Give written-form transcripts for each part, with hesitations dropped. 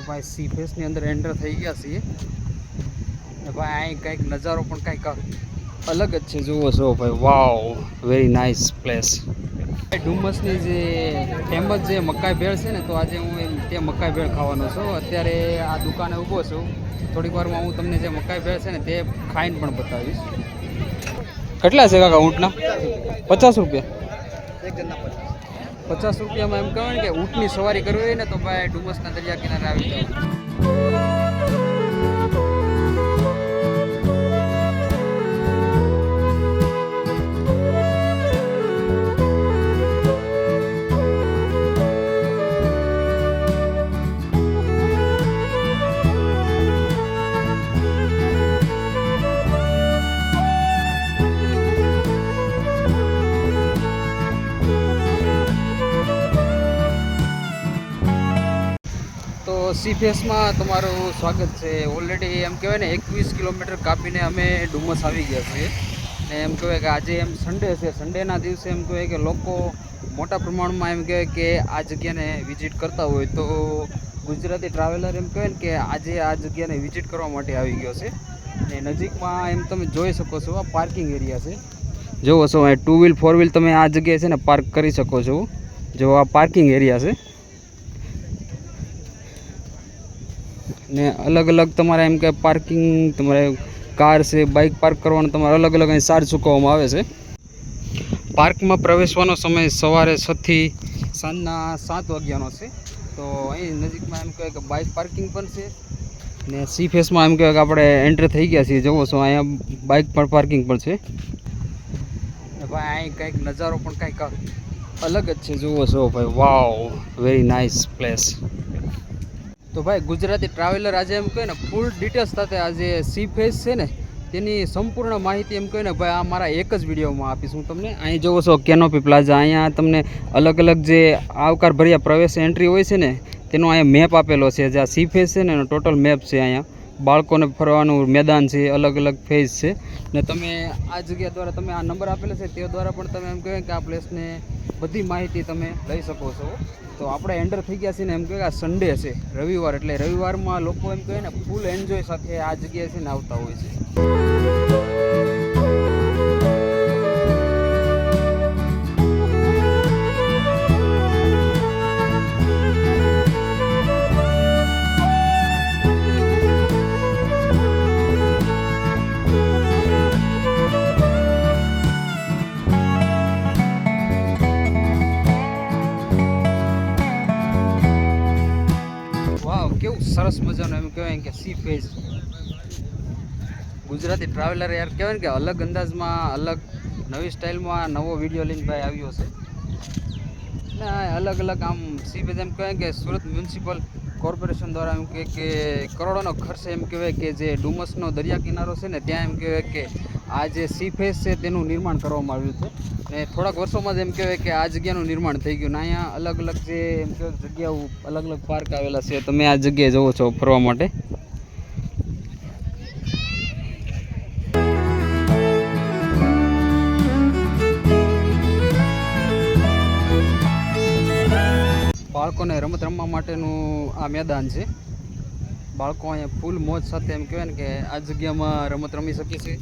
ભાઈ સી ફેસની અંદર એન્ટર થઈ ગયા છીએ ને ભાઈ અહીં કંઈક નજારો પણ કંઈક અલગ જ છે. જુઓ છો ભાઈ, વાવ, વેરી નાઇસ પ્લેસ. ડુમસની જે ફેમસ જે મકાઈ ભેળ છે ને, તો આજે હું તે મકાઈ ભેળ ખાવાનો છું. અત્યારે આ દુકાને ઊભો છું. થોડીક વારમાં હું તમને જે મકાઈ ભેળ છે ને તે ખાઈને પણ બતાવીશ. કેટલા છે કાકા ઊંટના? 50 રૂપિયા. 50 રૂપિયામાં એમ કહેવાય કે ઊંટની સવારી કરવી હોય ને તો ભાઈ ડુમસના દરિયા કિનારે આવી જાવ. સી ફેસમાં તમારું સ્વાગત છે. ઓલરેડી એમ કહેવાય ને 21 કિલોમીટર કાપીને અમે ડુમસ આવી ગયા છીએ ને એમ કહેવાય કે આજે એમ સન્ડે છે. સન્ડેના દિવસે એમ કહેવાય કે લોકો મોટા પ્રમાણમાં એમ કહેવાય કે આ જગ્યાને વિઝિટ કરતા હોય, તો ગુજરાતી ટ્રાવેલર એમ કહેવાય ને કે આજે આ જગ્યાને વિઝિટ કરવા માટે આવી ગયો છે. ને નજીકમાં એમ તમે જોઈ શકો છો આ પાર્કિંગ એરિયા છે. જોવો છો 2 વ્હીલ 4 વ્હીલ તમે આ જગ્યાએ છે ને પાર્ક કરી શકો છો. જો આ પાર્કિંગ એરિયા છે ને અલગ અલગ તમારે એમ કે પાર્કિંગ તમારે કાર છે, બાઇક પાર્ક કરવાનો તમારે અલગ અલગ અહીં ચાર્જ ચૂકવવામાં આવે છે. પાર્કમાં પ્રવેશવાનો સમય સવારે 6 થી સાંજના 7 વાગ્યાનો છે. તો અહીં નજીકમાં એમ કહેવાય કે બાઇક પાર્કિંગ પણ છે ને સી ફેસમાં એમ કહેવાય કે આપણે એન્ટર થઈ ગયા છીએ. જુઓ છો અહીંયા બાઇક પણ પાર્કિંગ પણ છે ને ભાઈ અહીં કંઈક નજારો પણ કંઈક અલગ જ છે. જુઓ છો ભાઈ, વાવ, વેરી નાઇસ પ્લેસ. તો ભાઈ ગુજરાતી ટ્રાવેલર આજે એમ કહે ને ફૂલ ડિટેલ્સ સાથે આજે સી ફેસ છે ને તેની સંપૂર્ણ માહિતી એમ કહે ને ભાઈ આ મારા એક જ વિડીયોમાં આપીશ હું તમને. અહીં જોવો છો કેનોપી પ્લાઝા. અહીંયા તમને અલગ અલગ જે આવકારભર્યા પ્રવેશ એન્ટ્રી હોય છે ને તેનો અહીંયા મેપ આપેલો છે. જે આ સી ફેસ છે ને એનો ટોટલ મેપ છે. અહીંયા બાળકોને ફરવાનું મેદાન છે, અલગ અલગ ફેઝ છે ને તમે આ જગ્યા દ્વારા તમે આ નંબર આપેલો છે તે દ્વારા પણ તમે એમ કહેવાય કે આ પ્લેસને બધી માહિતી તમે લઈ શકો છો. તો આપણે એન્ટર થઈ ગયા છીએ ને એમ કહેવાય કે આ સન્ડે છે, રવિવાર, એટલે રવિવારમાં લોકો એમ કહેવાય ને ફૂલ એન્જોય સાથે આ જગ્યાએ છે ને આવતા હોય છે. કેવું સરસ મજાનું એમ કહેવાય કે સી ફેસ. ગુજરાતી ટ્રાવેલર યાર કહેવાય ને કે અલગ અંદાજમાં, અલગ નવી સ્ટાઇલમાં નવો વિડીયો લઈને ભાઈ આવ્યો છે ને અલગ અલગ આમ સી ફેસ એમ કહેવાય કે સુરત મ્યુનિસિપલ કોર્પોરેશન દ્વારા એમ કે કરોડોનો ખર્ચે એમ કહેવાય કે જે ડુમસનો દરિયા કિનારો છે ને ત્યાં એમ કહેવાય કે આ જે સી ફેસ છે તેનું નિર્માણ કરવામાં આવ્યું છે ને થોડાક વર્ષોમાં જ એમ કહેવાય કે આ જગ્યાનું નિર્માણ થઈ ગયું ને અહીંયા અલગ અલગ જે એમ કહેવાય જગ્યાઓ અલગ અલગ પાર્ક આવેલા છે. તમે આ જગ્યાએ જવો છો ફરવા માટે. બાળકોને રમત રમવા માટેનું આ મેદાન છે. બાળકો અહીંયા ફૂલ મોજ સાથે એમ કહેવાય ને કે આ જગ્યામાં રમત રમી શકે છે.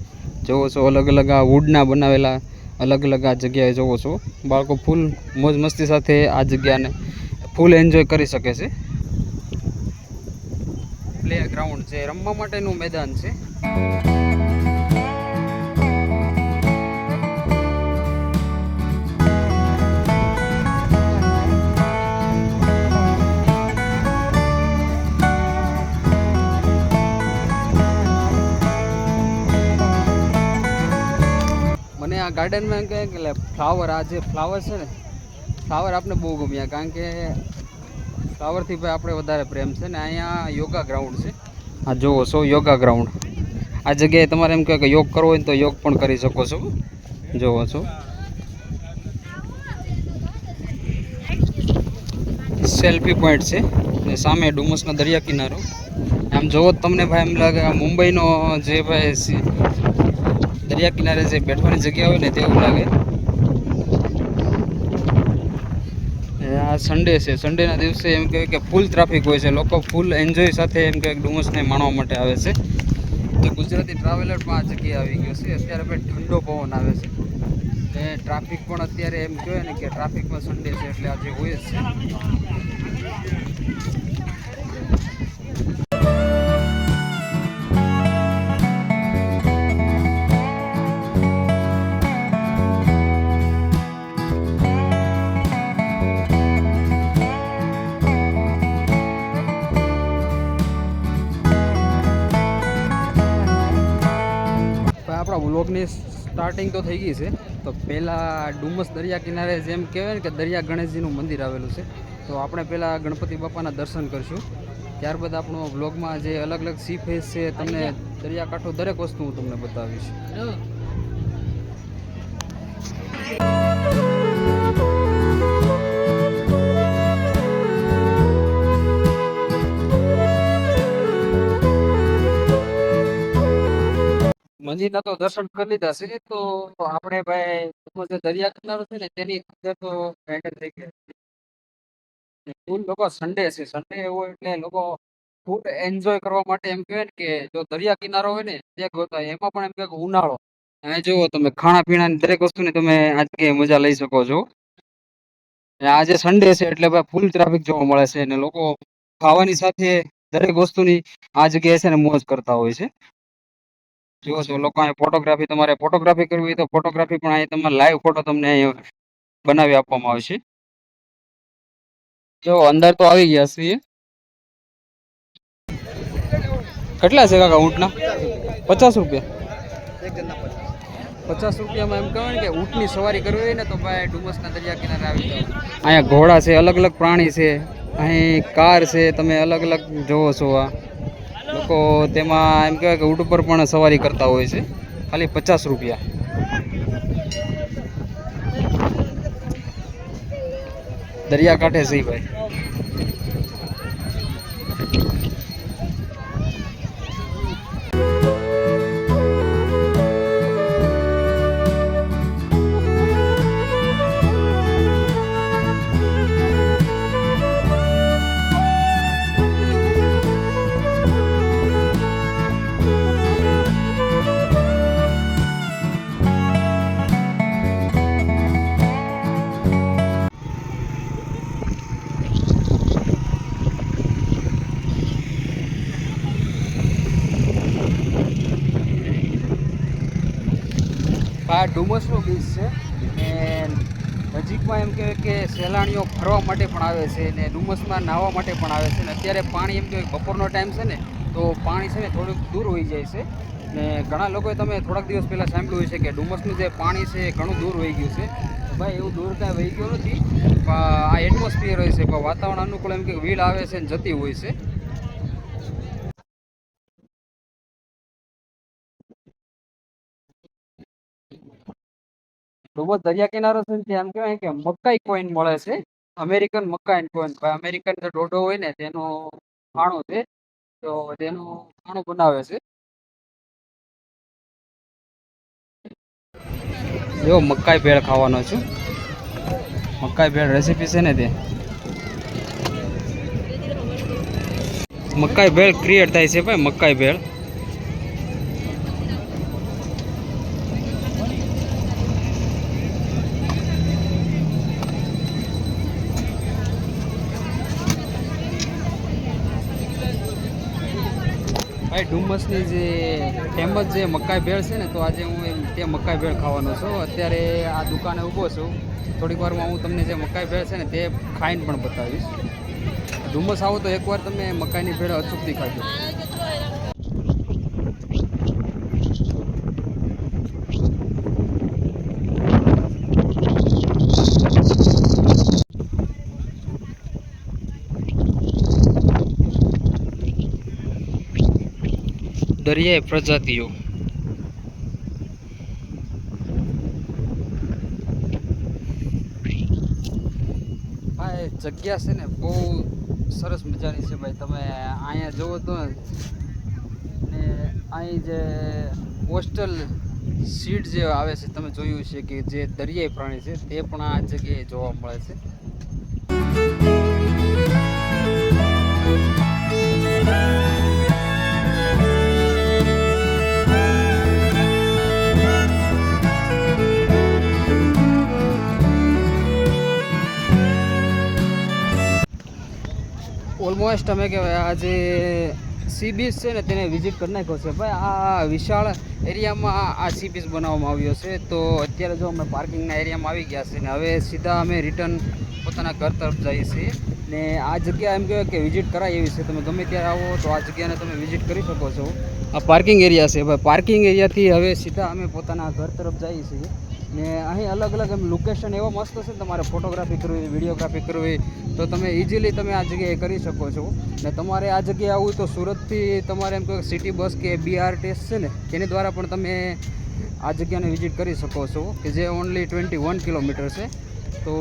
જોવો છો અલગ અલગ આ વુડના બનાવેલા અલગ અલગ આ જગ્યાએ જોવો છો બાળકો ફૂલ મોજ મસ્તી સાથે આ જગ્યાને ફૂલ એન્જોય કરી શકે છે. પ્લે ગ્રાઉન્ડ છે, રમવા માટેનું મેદાન છે. મને આ ગાર્ડનમાં એમ કહે કે ફ્લાવર, આ જે ફ્લાવર છે ને ફ્લાવર આપણે બહુ ગમ્યા, કારણ કે ફ્લાવરથી ભાઈ આપણે વધારે પ્રેમ છે ને. અહીંયા યોગા ગ્રાઉન્ડ છે. આ જોવો છો યોગા ગ્રાઉન્ડ. આ જગ્યાએ તમારે એમ કહે કે યોગ કરવો હોય તો યોગ પણ કરી શકો છો. જોવો છો સેલ્ફી પોઈન્ટ છે ને સામે ડુમસનો દરિયા કિનારો. આમ જોવો તમને ભાઈ એમ લાગે આ મુંબઈનો જે ભાઈ દરિયા કિનારે જે બેઠવાની જગ્યા હોય ને તેવું લાગે. આ આ સન્ડે છે, સન્ડેના દિવસે એમ કહેવાય કે ફૂલ ટ્રાફિક હોય છે, લોકો ફૂલ એન્જોય સાથે એમ કહેવાય ડુમસને માણવા માટે આવે છે. તો ગુજરાતી ટ્રાવેલરમાં આ જગ્યાએ આવી ગયો છે. અત્યારે ભાઈ ઠંડો પવન આવે છે ને ટ્રાફિક પણ અત્યારે એમ કહેવાય ને કે ટ્રાફિકમાં સન્ડે છે એટલે આજે હોય જ છે. આપણા વ્લોગની સ્ટાર્ટિંગ તો થઈ ગઈ છે. તો પહેલાં ડુમસ દરિયા કિનારે જેમ કહેવાય ને કે દરિયા ગણેશજીનું મંદિર આવેલું છે, તો આપણે પહેલાં ગણપતિ બાપાના દર્શન કરીશું. ત્યારબાદ આપણો વ્લોગમાં જે અલગ અલગ સી ફેસ છે, તમને દરિયાકાંઠો દરેક વસ્તુ હું તમને બતાવીશ. મંદિરના તો દર્શન કરી લીધા છે. તો આપણે ભાઈ જે દરિયા કિનારો છે ને તેની અંદર તો એન્ટર થઈ ગયા. ફૂલ લોકો સન્ડે છે, સન્ડે હોય એટલે લોકો ફૂલ એન્જોય કરવા માટે એમ કહેવાય ને કે જો દરિયા કિનારો હોય ને તે ગોતા, એમાં પણ એમ કે ઉનાળો અહીંયા જુઓ તમે, ખાણા પીણાની દરેક વસ્તુની તમે આજે મજા લઈ શકો છો. આજે સન્ડે છે એટલે ભાઈ ફૂલ ટ્રાફિક જોવા મળે છે અને લોકો ખાવાની સાથે દરેક વસ્તુની આ જગ્યાએ છે ને મોજ કરતા હોય છે. જુઓ છો લોકો અહીંયા ફોટોગ્રાફી, તમારે ફોટોગ્રાફી કરવી હોય તો ફોટોગ્રાફી પણ અહીં તમારે લાઈવ ફોટો તમને અહીં બનાવી આપવામાં આવશે. જો અંદર તો આવી ગયા છીએ. કેટલા છે કાકા ઊંટના? 50 રૂપિયા. 50 રૂપિયામાં એમ કહેવાય ને કે ઊંટની સવારી કરવી હોય ને તો ભાઈ ડુમસના દરિયા કિનારે આવી જાવ. અહીંયા ઘોડા છે, અલગ અલગ પ્રાણી છે, અહીં કાર છે, તમે અલગ અલગ જોવો છો. આ લોકો તેમાં એમ કહેવાય કે ઊંટ ઉપર પણ સવારી કરતા હોય છે, ખાલી 50 રૂપિયા. દરિયાકાંઠે છે ભાઈ. આ ડુમસનો બીચ છે ને નજીકમાં એમ કહેવાય કે સહેલાણીઓ ફરવા માટે પણ આવે છે ને ડુમસમાં નાહવા માટે પણ આવે છે. ને અત્યારે પાણી એમ કહેવાય બપોરનો ટાઈમ છે ને તો પાણી છે ને થોડુંક દૂર હોઈ જાય છે ને ઘણા લોકોએ તમે થોડાક દિવસ પહેલાં સાંભળ્યું છે કે ડુમસનું જે પાણી છે એ ઘણું દૂર વહી ગયું છે. ભાઈ એવું દૂર કાંઈ વહી ગયું નથી, આ એટમોસ્ફિયર હોય છે, વાતાવરણ અનુકૂળ એમ કે વ્હીલ આવે છે ને જતી હોય છે. ડુમસ દરિયા કિનારો છે ને એમ કહેવાય કે મકાઈ કોઈન મળે છે, અમેરિકન મકાઈ કોઈન. અમેરિકન જે ડોડો હોય ને તેનો ખાણો છે, તો તેનું ખાણું બનાવે છે. જો મકાઈ ભેળ ખાવાનો છું, મકાઈ ભેળ રેસીપી છે ને તે મકાઈ ભેળ ક્રિએટ થાય છે ભાઈ. મકાઈ ભેળ ભાઈ ડુમસની જે ફેમસ જે મકાઈ ભેળ છે ને, તો આજે હું તે મકાઈ ભેળ ખાવાનો છું. અત્યારે આ દુકાને ઊભો છું, થોડીક વારમાં હું તમને જે મકાઈ ભેળ છે ને તે ખાઈને પણ બતાવીશ. ડુમસ આવો તો એકવાર તમે મકાઈની ભેળ અચૂકથી ખાજો. દરિયાઈ પ્રજાતિઓ ભાઈ જગ્યા છે ને બહુ સરસ મજાની છે ભાઈ. તમે અહીંયા જુઓ તો ને અહીં જે કોસ્ટલ સીડ જે આવે છે તમે જોયું છે કે જે દરિયાઈ પ્રાણી છે તે પણ આ જગ્યાએ જોવા મળે છે. ફર્સ્ટ અમે કહેવાય આજે સી બીચ છે ને તેને વિઝિટ કરી નાખ્યો છે ભાઈ. આ વિશાળ એરિયામાં આ સી બીચ બનાવવામાં આવ્યો છે. તો અત્યારે જો અમે પાર્કિંગના એરિયામાં આવી ગયા છે ને હવે સીધા અમે રિટર્ન પોતાના ઘર તરફ જઈએ છીએ. ને આ જગ્યા એમ કહેવાય કે વિઝિટ કરાય એવી છે. તમે ગમે ત્યારે આવો તો આ જગ્યાને તમે વિઝિટ કરી શકો છો. આ પાર્કિંગ એરિયા છે ભાઈ. પાર્કિંગ એરિયાથી હવે સીધા અમે પોતાના ઘર તરફ જઈએ છીએ. ને અહીં અલગ અલગ એમ લોકેશન એવો મસ્ત છે. તમારે ફોટોગ્રાફી કરવી, વિડીયોગ્રાફી કરવી તો તમે ઇઝીલી તમે આ જગ્યાએ કરી શકો છો. ને તમારે આ જગ્યાએ આવવું તો સુરતથી તમારે એમ કહો સિટી બસ કે BRTS છે ને તેની દ્વારા પણ તમે આ જગ્યાને વિઝિટ કરી શકો છો કે જે ઓનલી 21 કિલોમીટર છે. તો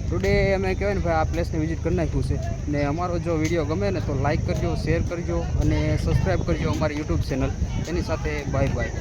ટુડે અમે કહેવાય ને ભાઈ આ પ્લેસને વિઝિટ કરી નાખ્યું છે. ને અમારો જો વિડીયો ગમે ને તો લાઇક કરજો, શેર કરજો અને સબસ્ક્રાઈબ કરજો અમારી યુટ્યુબ ચેનલ. તેની સાથે બાય બાય.